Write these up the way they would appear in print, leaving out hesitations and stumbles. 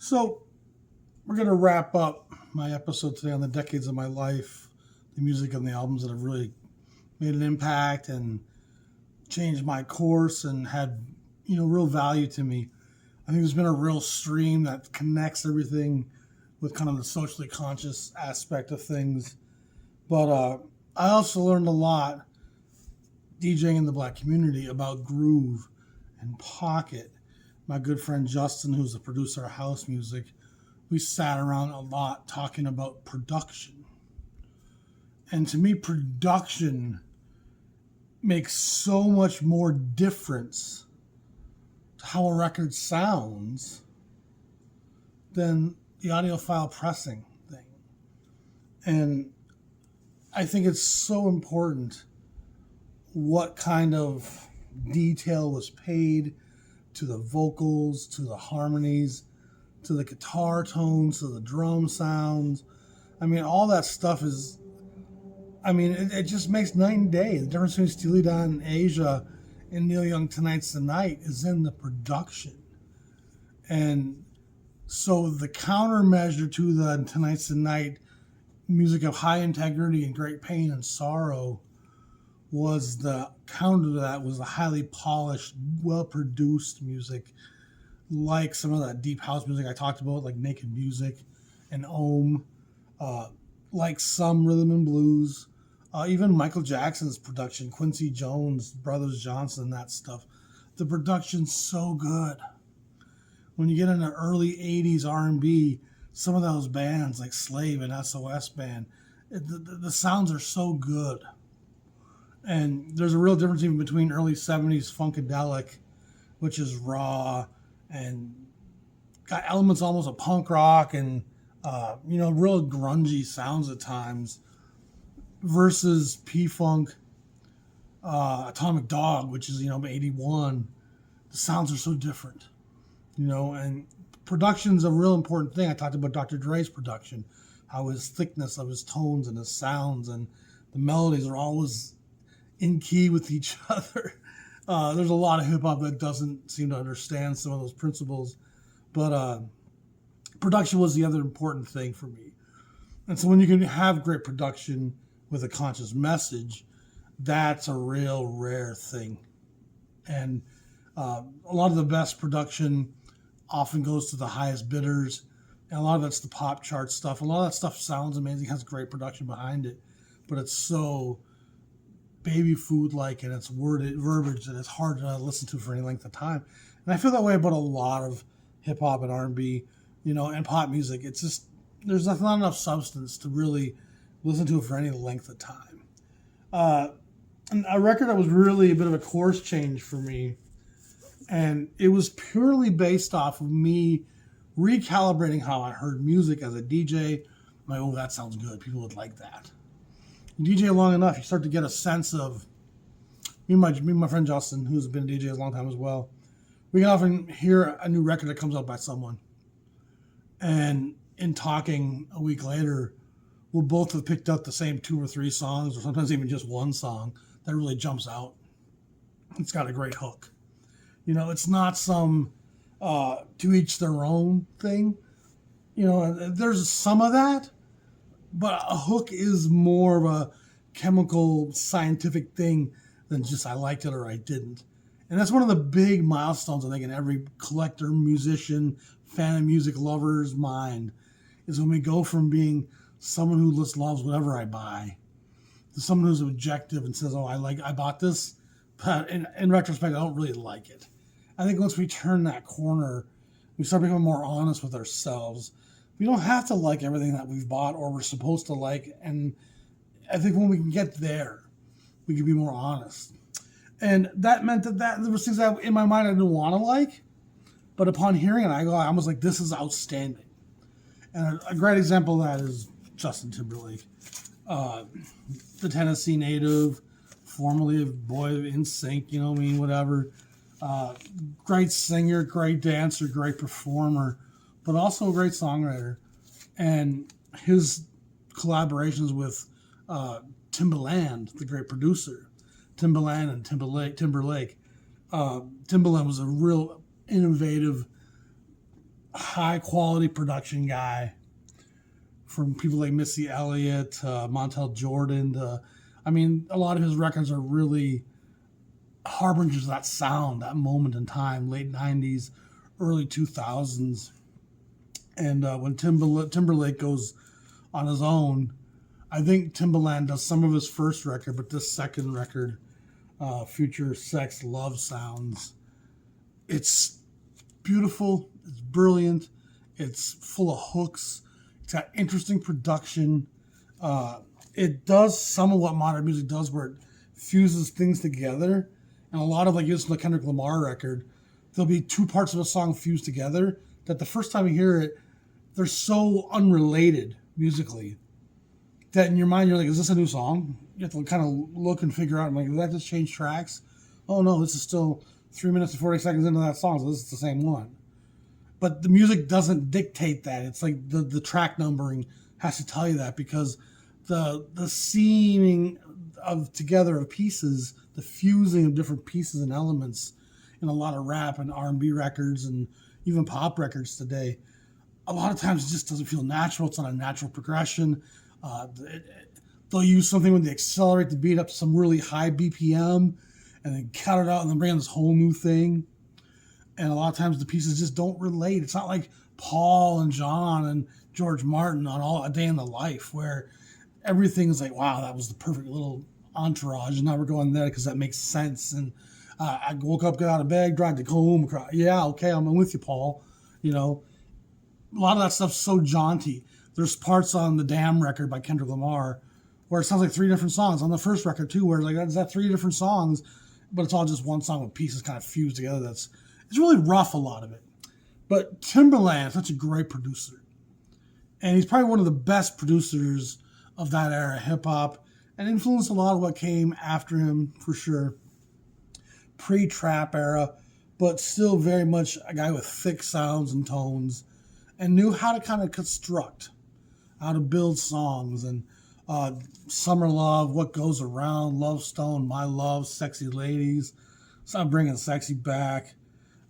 So, we're going to wrap up my episode today on the decades of my life, the music and the albums that have really made an impact and changed my course and had, real value to me. I think there's been a real stream that connects everything with kind of the socially conscious aspect of things. But I also learned a lot DJing in the black community about groove and pocket. My good friend Justin, who's the producer of house music, we sat around a lot talking about production. And to me, production makes so much more difference to how a record sounds than the audiophile pressing thing. And I think it's so important what kind of detail was paid to the vocals, to the harmonies, to the guitar tones, to the drum sounds. I mean, all that stuff is, it just makes night and day. The difference between Steely Dan in Asia and Neil Young Tonight's the Night is in the production. And so the countermeasure to the Tonight's the Night music of high integrity and great pain and sorrow was the counter to that was the highly polished, well-produced music, like some of that deep house music I talked about, like Naked Music and Ohm, like some rhythm and blues, even Michael Jackson's production, Quincy Jones, Brothers Johnson, that stuff. The production's so good. When you get into early 80s R&B, some of those bands like Slave and SOS Band, the sounds are so good. And there's a real difference even between early 70s Funkadelic, which is raw and got elements almost of punk rock and, real grungy sounds at times, versus P-Funk, Atomic Dog, which is, 81. The sounds are so different, and production's a real important thing. I talked about Dr. Dre's production, how his thickness of his tones and his sounds and the melodies are always in key with each other. There's a lot of hip hop that doesn't seem to understand some of those principles, but production was the other important thing for me. And so when you can have great production with a conscious message, that's a real rare thing. And a lot of the best production often goes to the highest bidders, and a lot of it's the pop chart stuff. A lot of that stuff sounds amazing, has great production behind it, but it's so baby food like, and it's worded verbiage that it's hard to listen to for any length of time. And I feel that way about a lot of hip hop and R&B, and pop music. It's just there's not enough substance to really listen to it for any length of time. And a record that was really a bit of a course change for me, and it was purely based off of me recalibrating how I heard music as a DJ. I'm like, oh, that sounds good. People would like that. DJ long enough, you start to get a sense of me and my friend Justin, who's been a DJ a long time as well. We can often hear a new record that comes out by someone, and in talking a week later, we'll both have picked up the same 2 or 3 songs, or sometimes even just one song that really jumps out. It's got a great hook. It's not some to each their own thing. There's some of that. But a hook is more of a chemical, scientific thing than just I liked it or I didn't. And that's one of the big milestones, I think, in every collector, musician, fan of music lover's mind, is when we go from being someone who just loves whatever I buy to someone who's objective and says, oh, I bought this, but in retrospect, I don't really like it. I think once we turn that corner, we start becoming more honest with ourselves. We don't have to like everything that we've bought or we're supposed to like. And I think when we can get there, we can be more honest. And that meant that there was things that in my mind I didn't want to like. But upon hearing it, I was like, this is outstanding. And a great example of that is Justin Timberlake. The Tennessee native, formerly a boy of NSYNC, whatever. Great singer, great dancer, great performer, but also a great songwriter. And his collaborations with Timbaland, the great producer, Timbaland and Timberlake. Timbaland was a real innovative high quality production guy, from people like Missy Elliott, Montel Jordan. I mean, a lot of his records are really harbingers of that sound, that moment in time, late 90s, early 2000s. And when Timberlake goes on his own, I think Timbaland does some of his first record, but this second record, Future Sex Love Sounds, it's beautiful, it's brilliant, it's full of hooks, it's got interesting production. It does some of what modern music does, where it fuses things together. And a lot of, like, you listen to the Kendrick Lamar record, there'll be two parts of a song fused together that the first time you hear it, they're so unrelated musically that in your mind you're like, is this a new song? You have to kind of look and figure out, I'm like, did that just change tracks? Oh no, this is still 3 minutes and 40 seconds into that song, so this is the same one. But the music doesn't dictate that. It's like the track numbering has to tell you that, because the seaming of together of pieces, the fusing of different pieces and elements in a lot of rap and R&B records and even pop records today, a lot of times it just doesn't feel natural. It's not a natural progression. They'll use something when they accelerate the beat up to some really high BPM and then cut it out and then bring in this whole new thing. And a lot of times the pieces just don't relate. It's not like Paul and John and George Martin on All A Day in the Life, where everything's like, wow, that was the perfect little entourage, and now we're going there because that makes sense. And I woke up, got out of bed, drive to home. Yeah, okay, I'm with you, Paul. You know, a lot of that stuff's so jaunty. There's parts on the Damn record by Kendrick Lamar where it sounds like three different songs. On the first record too, where it's like, is that three different songs, but it's all just one song with pieces kind of fused together. It's really rough, a lot of it. But Timbaland is such a great producer, and he's probably one of the best producers of that era, hip hop, and influenced a lot of what came after him for sure. Pre-trap era, but still very much a guy with thick sounds and tones, and knew how to kind of construct, how to build songs. And Summer Love, What Goes Around, Love Stone, My Love, Sexy Ladies, Stop Bringing Sexy Back.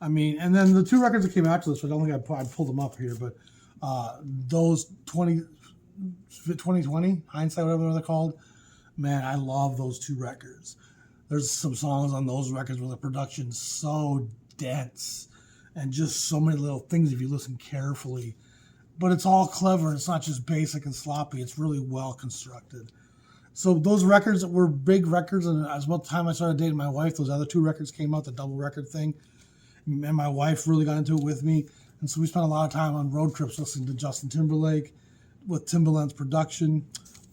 I mean, and then the two records that came after this, I don't think I pulled them up here, but those 2020, Hindsight, whatever they're called, man, I love those two records. There's some songs on those records where the production's so dense and just so many little things if you listen carefully. But it's all clever. It's not just basic and sloppy. It's really well constructed. So those records were big records, and as about the time I started dating my wife, those other two records came out, the double record thing, and my wife really got into it with me. And so we spent a lot of time on road trips listening to Justin Timberlake with Timbaland's production.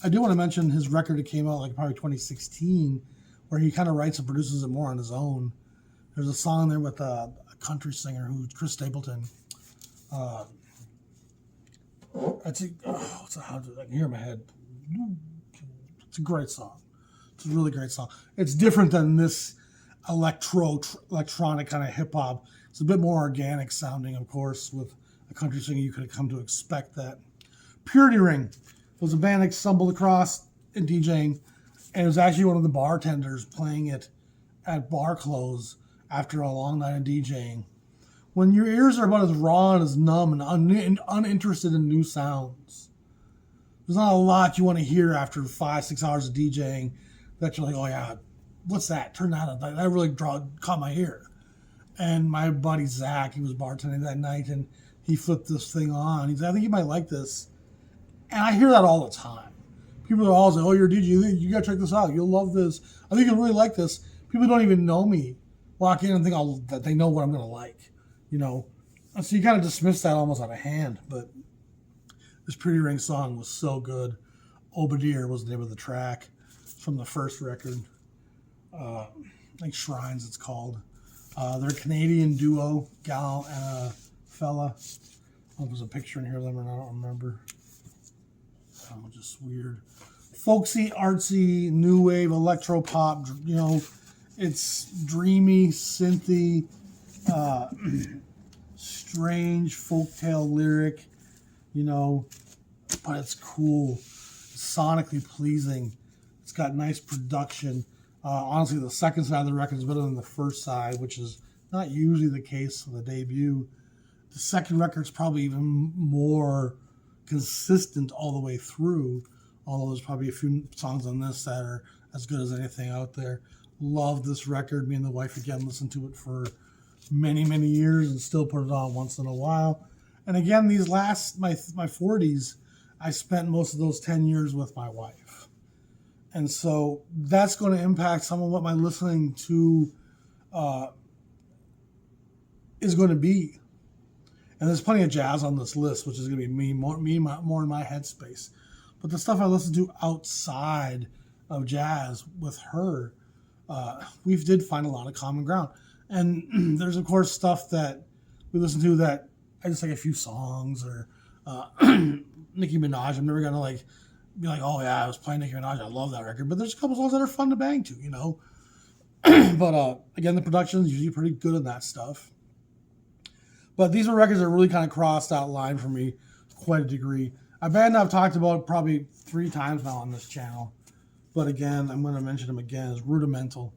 I do want to mention his record that came out like probably 2016, where he kind of writes and produces it more on his own. There's a song there with a country singer who's Chris Stapleton. I can hear in my head. It's a great song. It's a really great song. It's different than this electronic kind of hip hop. It's a bit more organic sounding, of course, with a country singer. You could have come to expect that. Purity Ring was a band I stumbled across in DJing, and it was actually one of the bartenders playing it at bar close after a long night of DJing. When your ears are about as raw and as numb and uninterested in new sounds, there's not a lot you want to hear after 5-6 hours of DJing that you're like, oh yeah, what's that? Turn that up. That really caught my ear. And my buddy Zach, he was bartending that night, and he flipped this thing on. He said, I think you might like this. And I hear that all the time. People are always like, oh, you're a DJ, you got to check this out. You'll love this. I think you'll really like this. People don't even know me walk in and think that they know what I'm going to like, you know. And so you kind of dismiss that almost out of hand. But this Pretty Ring song was so good. Obadiah was the name of the track from the first record. I think Shrines it's called. They're a Canadian duo, gal and a fella. I don't know if there's a picture in here of them or not, I don't remember. Just weird. Folksy, artsy, new wave, electro pop, you know, it's dreamy, synthy, strange folktale lyric, you know, but it's cool. It's sonically pleasing. It's got nice production. Honestly, the second side of the record is better than the first side, which is not usually the case for the debut. The second record's probably even more consistent all the way through, although there's probably a few songs on this that are as good as anything out there. Love this record. Me and the wife, again, listened to it for many, many years and still put it on once in a while. And again, these last, my 40s, I spent most of those 10 years with my wife. And so that's going to impact some of what my listening to is going to be. And there's plenty of jazz on this list, which is going to be more in my headspace. But the stuff I listen to outside of jazz with her, we did find a lot of common ground. And there's, of course, stuff that we listen to that I just like a few songs, or Nicki Minaj. I'm never going to be like, oh, yeah, I was playing Nicki Minaj. I love that record. But there's a couple songs that are fun to bang to, you know. But again, the production is usually pretty good on that stuff. But these are records that really kind of crossed that line for me quite a degree. A band I've talked about probably 3 times now on this channel. But again, I'm going to mention them again, is Rudimental.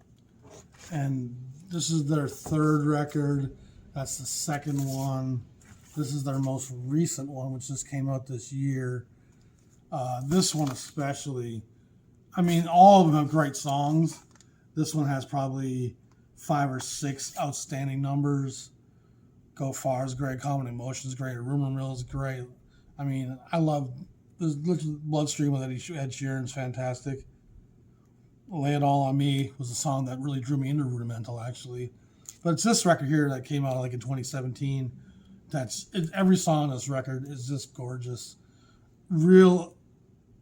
And this is their 3rd record. That's the 2nd one. This is their most recent one, which just came out this year. This one especially. I mean, all of them have great songs. This one has probably 5 or 6 outstanding numbers. Go Far is great. Common Emotion is great. Rumor Mill is great. I mean, I love this. Bloodstream with Ed Sheeran is fantastic. Lay It All on Me was a song that really drew me into Rudimental, actually. But it's this record here that came out in 2017. Every song on this record is just gorgeous. Real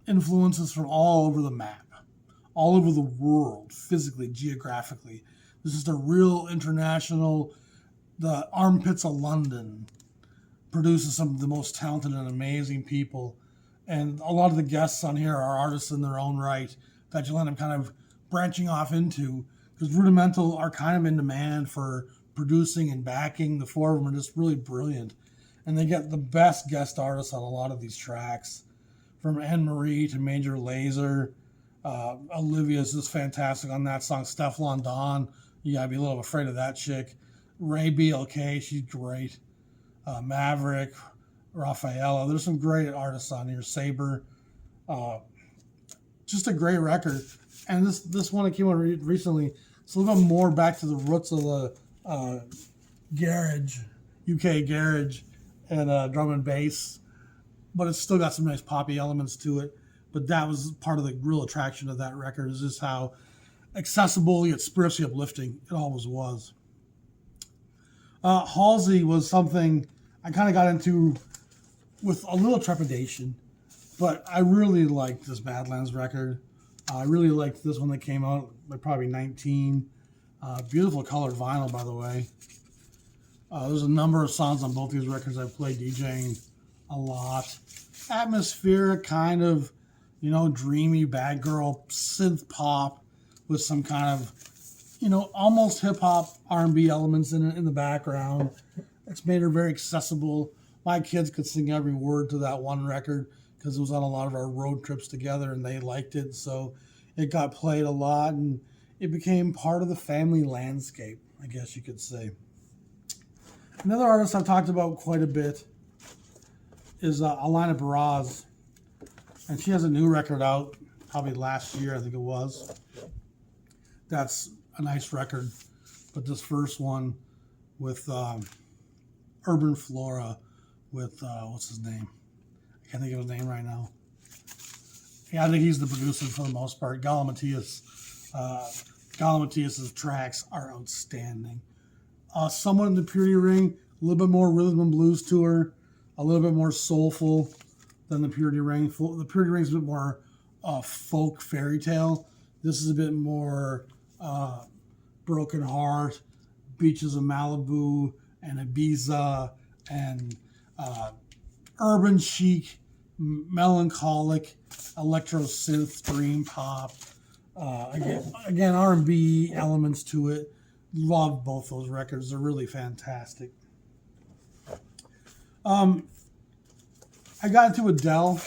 influences from all over the map, all over the world, physically, geographically. This is the real international. The armpits of London produces some of the most talented and amazing people. And a lot of the guests on here are artists in their own right that you'll end up kind of branching off into, because Rudimental are kind of in demand for producing and backing. The 4 of them are just really brilliant. And they get the best guest artists on a lot of these tracks, from Anne-Marie to Major Lazer. Olivia's just fantastic on that song. Stefflon Don, you gotta be a little afraid of that chick. Ray BLK, she's great. Maverick, Rafaela, there's some great artists on here. Saber, just a great record. And this one that came out recently, it's a little bit more back to the roots of the garage, UK garage, and drum and bass, but it's still got some nice poppy elements to it. But that was part of the real attraction of that record, is just how accessible yet spiritually uplifting it always was. Halsey was something I kind of got into with a little trepidation, but I really liked this Badlands record. I really liked this one that came out like probably 19. Beautiful colored vinyl, by the way. There's a number of songs on both these records I've played DJing a lot. Atmospheric, kind of, dreamy bad girl synth pop with some kind of, almost hip hop R&B elements in the background. It's made her very accessible. My kids could sing every word to that one record because it was on a lot of our road trips together, and they liked it. So it got played a lot, and it became part of the family landscape, I guess you could say. Another artist I've talked about quite a bit is Alina Baraz, and she has a new record out probably last year, I think it was. That's a nice record, but this first one with Urban Flora with what's his name? I can't think of his name right now. Yeah, I think he's the producer for the most part. Galimatias. Galimatias' tracks are outstanding. Somewhat in the Purity Ring, a little bit more rhythm and blues to her, a little bit more soulful than the Purity Ring. The Purity Ring is a bit more folk fairy tale. This is a bit more Broken Heart, Beaches of Malibu, and Ibiza, and urban chic, melancholic, electro synth, dream pop. Again, R&B elements to it. Love both those records. They're really fantastic. I got into Adele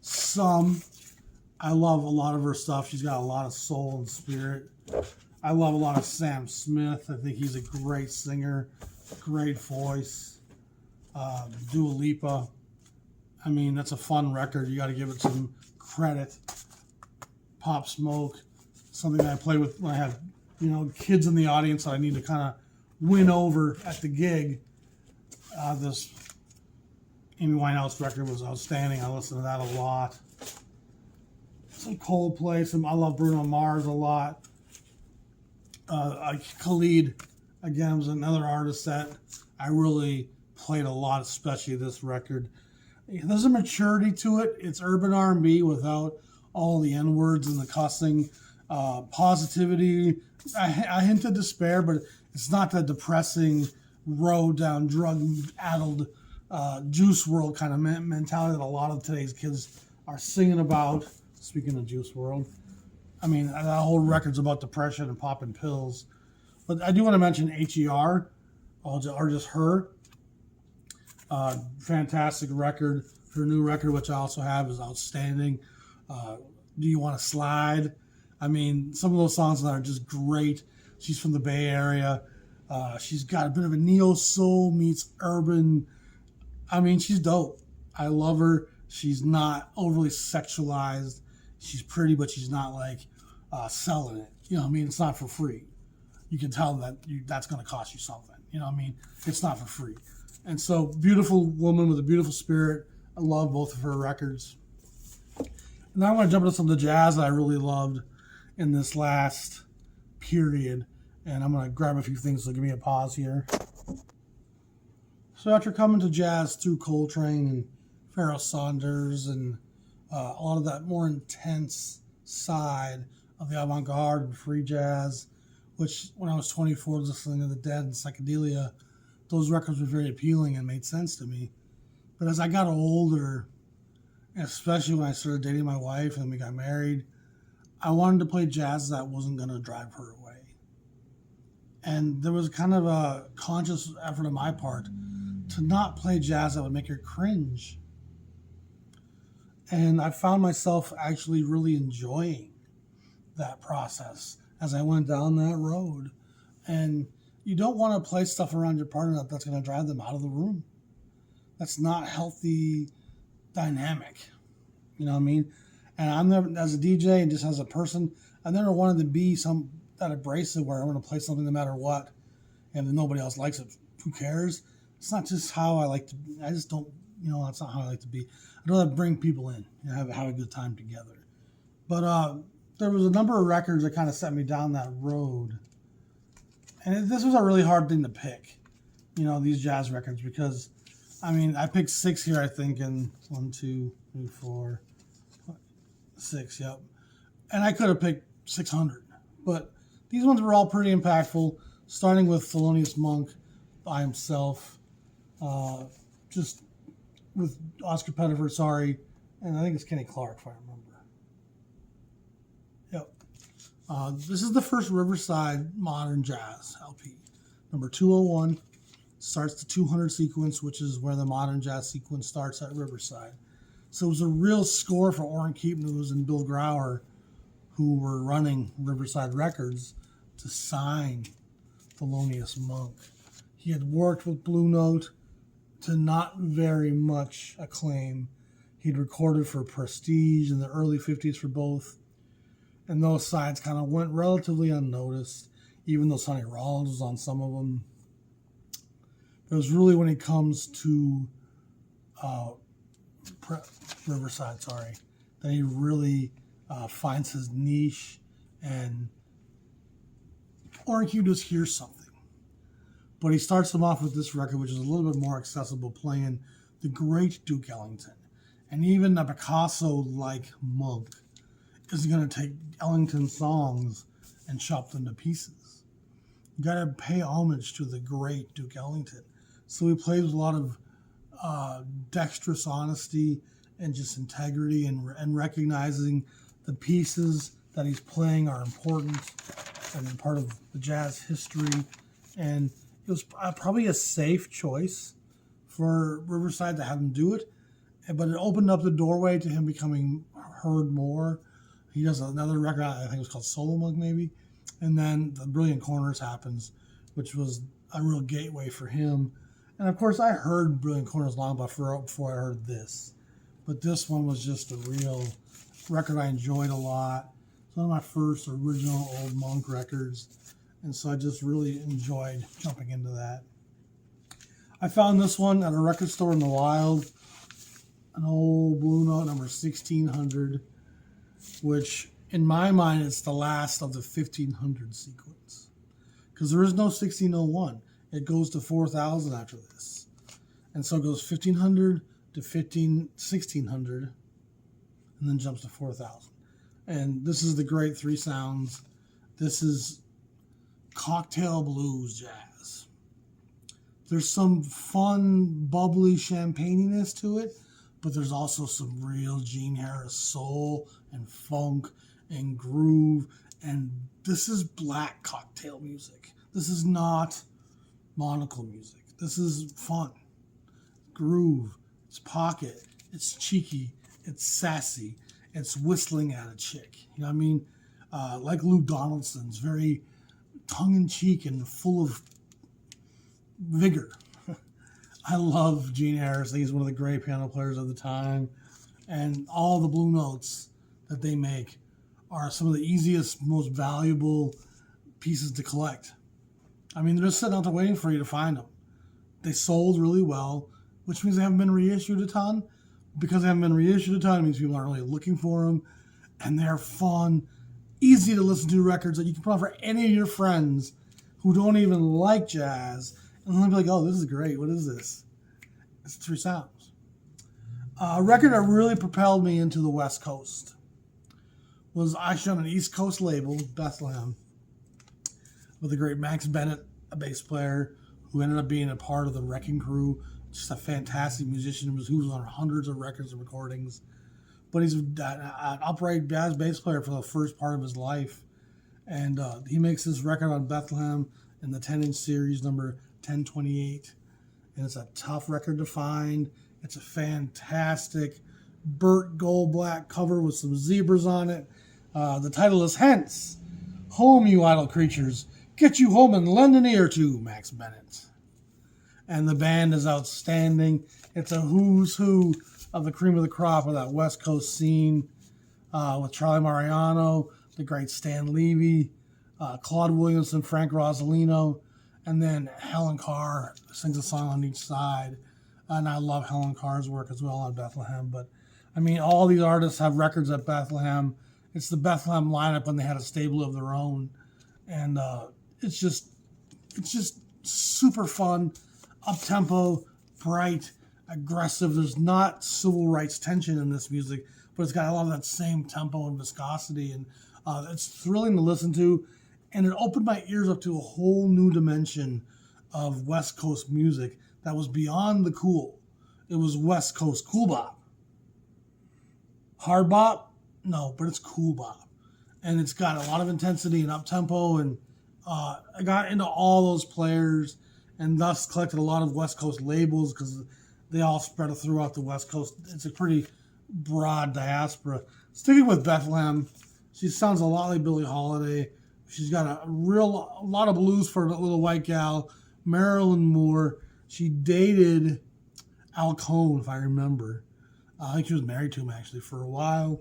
some. I love a lot of her stuff. She's got a lot of soul and spirit. I love a lot of Sam Smith. I think he's a great singer, great voice. Dua Lipa. I mean, that's a fun record. You got to give it some credit. Pop Smoke, something that I play with when I have, kids in the audience that I need to kind of win over at the gig. This Amy Winehouse record was outstanding. I listened to that a lot. Some Coldplay, I love Bruno Mars a lot. Khalid, again, was another artist that I really played a lot, especially this record. There's a maturity to it. It's urban R&B without all the N-words and the cussing. Positivity. I hint at despair, but it's not that depressing, road down, drug-addled, Juice World kind of mentality that a lot of today's kids are singing about. Speaking of Juice World, I mean, that whole record's about depression and popping pills. But I do want to mention H.E.R., or just her. Fantastic record. Her new record, which I also have, is outstanding. Do You Want to Slide? I mean, some of those songs that are just great. She's from the Bay Area. She's got a bit of a neo-soul meets urban. I mean, she's dope. I love her. She's not overly sexualized. She's pretty, but she's not like selling it. You know what I mean? It's not for free. You can tell that that's going to cost you something. You know what I mean? It's not for free. And so, beautiful woman with a beautiful spirit. I love both of her records. And now I want to jump into some of the jazz that I really loved in this last period. And I'm going to grab a few things, so give me a pause here. So after coming to jazz through Coltrane and Pharoah Saunders and a lot of that more intense side of the avant-garde and free jazz, which when I was 24 listening to the Dead and psychedelia, those records were very appealing and made sense to me. But as I got older, especially when I started dating my wife and we got married, I wanted to play jazz that wasn't going to drive her away. And there was kind of a conscious effort on my part to not play jazz that would make her cringe. And I found myself actually really enjoying that process as I went down that road. And you don't want to play stuff around your partner that's going to drive them out of the room. That's not healthy dynamic. You know what I mean? And I'm never, as a DJ and just as a person, I never wanted to be that abrasive where I'm going to play something no matter what. And if nobody else likes it, who cares? It's not just how I like to be. I just don't, that's not how I like to be. I'd rather bring people in and have a good time together. But there was a number of records that kind of set me down that road. And this was a really hard thing to pick, these jazz records, because, I picked 6 here, I think, and 1, 2, 3, 4, 6, yep. And I could have picked 600, but these ones were all pretty impactful, starting with Thelonious Monk by himself, just with Oscar Pettiford, and I think it's Kenny Clark, if I remember. Yep. This is the first Riverside Modern Jazz LP. Number 201 starts the 200 sequence, which is where the modern jazz sequence starts at Riverside. So it was a real score for Orrin Keepnews and Bill Grauer, who were running Riverside Records, to sign Thelonious Monk. He had worked with Blue Note to not very much acclaim. He'd recorded for Prestige in the early 50s for both, and those sides kind of went relatively unnoticed, even though Sonny Rollins was on some of them. It was really when it comes to Riverside, that he really finds his niche, and Orrin Keepnews hears something. But he starts them off with this record, which is a little bit more accessible, playing the great Duke Ellington. And even a Picasso-like Monk isn't going to take Ellington songs and chop them to pieces. You got to pay homage to the great Duke Ellington. So he plays with a lot of dexterous honesty and just integrity, and recognizing the pieces that he's playing are important and part of the jazz history. And it was probably a safe choice for Riverside to have him do it, but it opened up the doorway to him becoming heard more. He does another record, I think it was called Solo Monk maybe, and then The Brilliant Corners happens, which was a real gateway for him. And of course, I heard Brilliant Corners long before I heard this. But this one was just a real record I enjoyed a lot. It's one of my first original old Monk records. And so I just really enjoyed jumping into that. I found this one at a record store in the wild, an old Blue Note number 1600, which in my mind it's the last of the 1500 sequence. Because there is no 1601. It goes to 4000 after this. And so it goes 1500 to 1600 and then jumps to 4000. And this is the great three sounds. This is cocktail blues jazz. There's some fun, bubbly champagniness to it, but there's also some real Gene Harris soul and funk and groove. And this is black cocktail music. This is not monocle music. This is fun. Groove. It's pocket. It's cheeky. It's sassy. It's whistling at a chick. You know what I mean? Like Lou Donaldson's, very tongue-in-cheek and full of vigor. I love Gene Harris. I think he's one of the great piano players of the time. And all the Blue Notes that they make are some of the easiest, most valuable pieces to collect. I mean, they're just sitting out there waiting for you to find them. They sold really well, which means they haven't been reissued a ton. Because they haven't been reissued a ton, it means people aren't really looking for them. And they're fun, easy to listen to records that you can put on for any of your friends who don't even like jazz. And they'll be like, oh, this is great. What is this? It's three sounds. A record that really propelled me into the West Coast was actually on an East Coast label, Bethlehem, with the great Max Bennett, a bass player who ended up being a part of the Wrecking Crew. Just a fantastic musician who was on hundreds of records and recordings. But he's an upright jazz bass player for the first part of his life. And he makes this record on Bethlehem in the 10-inch series, number 1028. And it's a tough record to find. It's a fantastic burnt gold black cover with some zebras on it. The title is Hence, Home, You Idle Creatures. Get you home and lend an ear to Max Bennett. And the band is outstanding. It's a who's who of the cream of the crop of that West Coast scene, with Charlie Mariano, the great Stan Levy, Claude Williamson, Frank Rosalino, and then Helen Carr sings a song on each side. And I love Helen Carr's work as well on Bethlehem. But, I mean, all these artists have records at Bethlehem. It's the Bethlehem lineup when they had a stable of their own. And it's just super fun, up-tempo, bright, aggressive. There's not civil rights tension in this music, but it's got a lot of that same tempo and viscosity. And it's thrilling to listen to. And it opened my ears up to a whole new dimension of West Coast music that was beyond the cool. It was West Coast cool bop. Hard bop? No, but it's cool bop. And it's got a lot of intensity and up-tempo. And I got into all those players and thus collected a lot of West Coast labels because they all spread throughout the West Coast. It's a pretty broad diaspora. Sticking with Bethlehem, she sounds a lot like Billie Holiday. She's got a lot of blues for a little white gal, Marilyn Moore. She dated Al Cohn, if I remember. I think she was married to him, actually, for a while.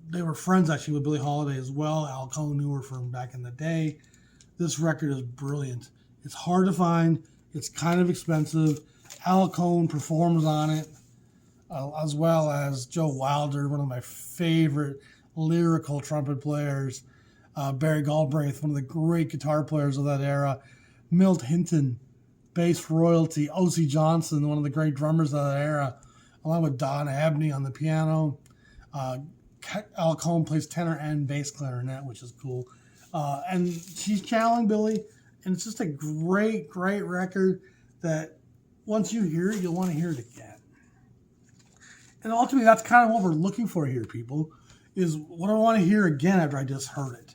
They were friends, actually, with Billie Holiday as well. Al Cohn knew her from back in the day. This record is brilliant. It's hard to find. It's kind of expensive. Al Cohn performs on it, as well as Joe Wilder, one of my favorite lyrical trumpet players. Barry Galbraith, one of the great guitar players of that era. Milt Hinton, bass royalty. O.C. Johnson, one of the great drummers of that era, along with Don Abney on the piano. Al Cohn plays tenor and bass clarinet, which is cool. And she's channeling Billy, and it's just a great, great record that once you hear it, you'll want to hear it again. And ultimately, that's kind of what we're looking for here, people, is what I want to hear again after I just heard it.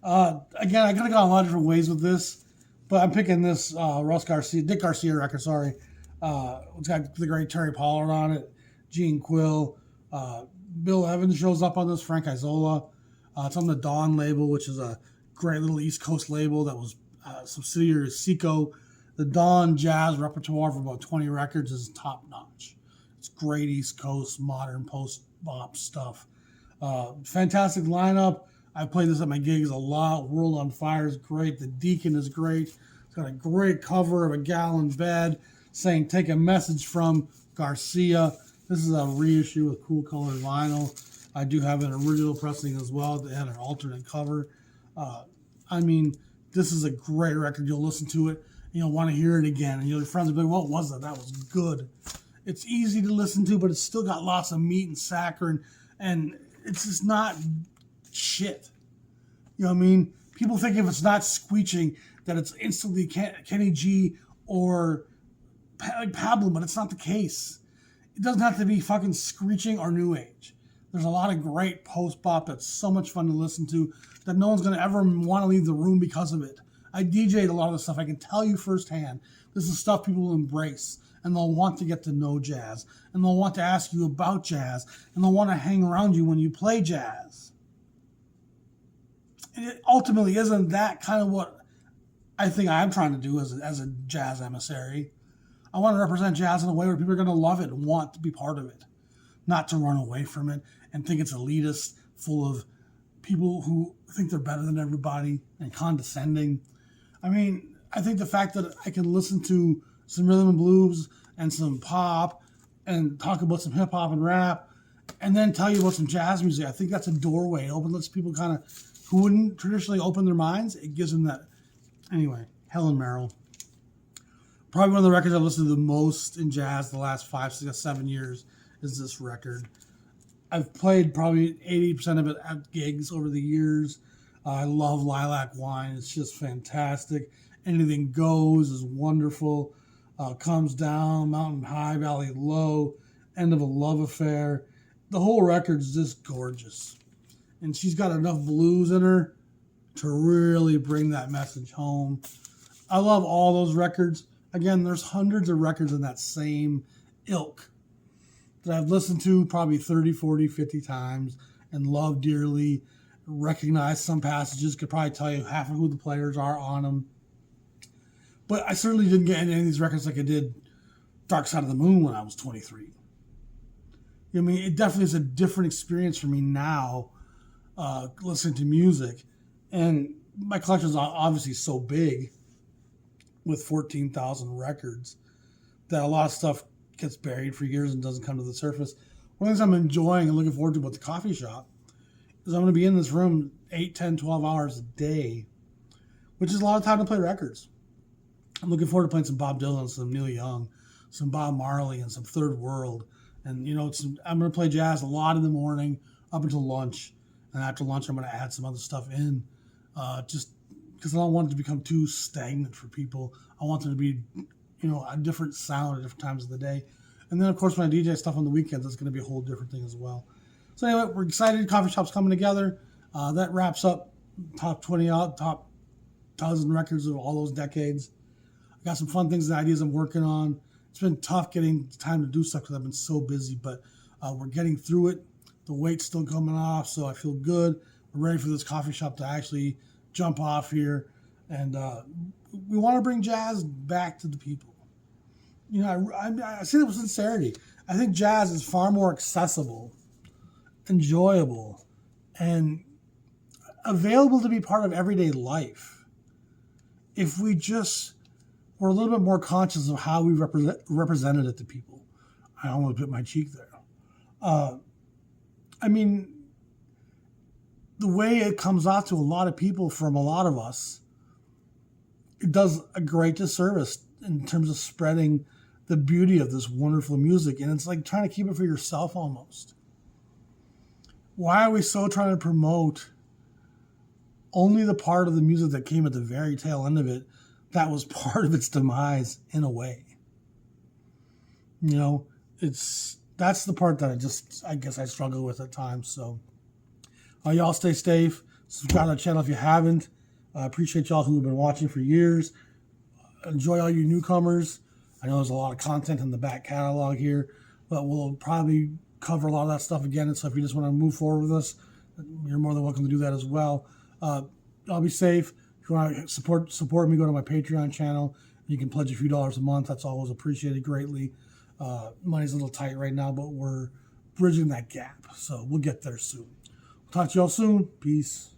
Again, I could have gone a lot of different ways with this, but I'm picking this Dick Garcia record, sorry. It's got the great Terry Pollard on it, Gene Quill, Bill Evans shows up on this, Frank Isola. It's on the Dawn label, which is a great little East Coast label that was a subsidiary of Seco. The Dawn jazz repertoire for about 20 records is top notch. It's great East Coast, modern post-bop stuff. Fantastic lineup. I played this at my gigs a lot. World on Fire is great. The Deacon is great. It's got a great cover of a gal in bed saying, "Take a message from Garcia." This is a reissue with cool colored vinyl. I do have an original pressing as well. They had an alternate cover. I mean, this is a great record. You'll listen to it and you'll want to hear it again. And your friends will be like, "What was that? That was good." It's easy to listen to, but it's still got lots of meat and saccharine, and it's just not shit. You know what I mean? People think if it's not screeching that it's instantly Kenny G or like Pablo, but it's not the case. It doesn't have to be fucking screeching or new age. There's a lot of great post-bop that's so much fun to listen to that no one's going to ever want to leave the room because of it. I DJ'd a lot of this stuff. I can tell you firsthand, this is stuff people will embrace, and they'll want to get to know jazz, and they'll want to ask you about jazz, and they'll want to hang around you when you play jazz. And it ultimately isn't that kind of what I think I'm trying to do as a jazz emissary. I want to represent jazz in a way where people are going to love it and want to be part of it, not to run away from it and think it's elitist, full of people who think they're better than everybody and condescending. I mean, I think the fact that I can listen to some rhythm and blues and some pop and talk about some hip hop and rap and then tell you about some jazz music, I think that's a doorway. It lets people kind of, who wouldn't traditionally open their minds, it gives them that. Anyway, Helen Merrill. Probably one of the records I've listened to the most in jazz the last 5, 6, 7 years is this record. I've played probably 80% of it at gigs over the years. I love Lilac Wine. It's just fantastic. Anything Goes is wonderful. Comes Down, Mountain High, Valley Low, End of a Love Affair. The whole record's just gorgeous. And she's got enough blues in her to really bring that message home. I love all those records. Again, there's hundreds of records in that same ilk that I've listened to probably 30, 40, 50 times and love dearly, recognize some passages, could probably tell you half of who the players are on them. But I certainly didn't get any of these records like I did Dark Side of the Moon when I was 23. You know what I mean? It definitely is a different experience for me now, listening to music. And my collection is obviously so big with 14,000 records that a lot of stuff gets buried for years and doesn't come to the surface. One of the things I'm enjoying and looking forward to about the coffee shop is I'm going to be in this room 8, 10, 12 hours a day, which is a lot of time to play records. I'm looking forward to playing some Bob Dylan, some Neil Young, some Bob Marley, and some Third World. And, you know, I'm going to play jazz a lot in the morning up until lunch. And after lunch, I'm going to add some other stuff in, just because I don't want it to become too stagnant for people. I want there to be, you know, a different sound at different times of the day. And then, of course, when I DJ stuff on the weekends, that's going to be a whole different thing as well. So anyway, we're excited. Coffee shop's coming together. That wraps up top 20 out, top 1,000 records of all those decades. I got some fun things and ideas I'm working on. It's been tough getting time to do stuff because I've been so busy, but we're getting through it. The weight's still coming off, so I feel good. We're ready for this coffee shop to actually jump off here. And we want to bring jazz back to the people. You know, I say that with sincerity. I think jazz is far more accessible, enjoyable, and available to be part of everyday life if we just were a little bit more conscious of how we represented it to people. I almost bit my cheek there. I mean, the way it comes out to a lot of people from a lot of us, it does a great disservice in terms of spreading the beauty of this wonderful music. And it's like trying to keep it for yourself almost. Why are we so trying to promote only the part of the music that came at the very tail end of it that was part of its demise in a way? You know, that's the part that I guess I struggle with at times. So y'all stay safe. Subscribe to the channel if you haven't. I appreciate y'all who have been watching for years. Enjoy all you newcomers. I know there's a lot of content in the back catalog here, but we'll probably cover a lot of that stuff again. And so if you just want to move forward with us, you're more than welcome to do that as well. I'll be safe. If you want to support me, go to my Patreon channel You can pledge a few dollars a month. That's always appreciated greatly. Money's a little tight right now, but we're bridging that gap. So we'll get there soon. Talk to y'all soon. Peace.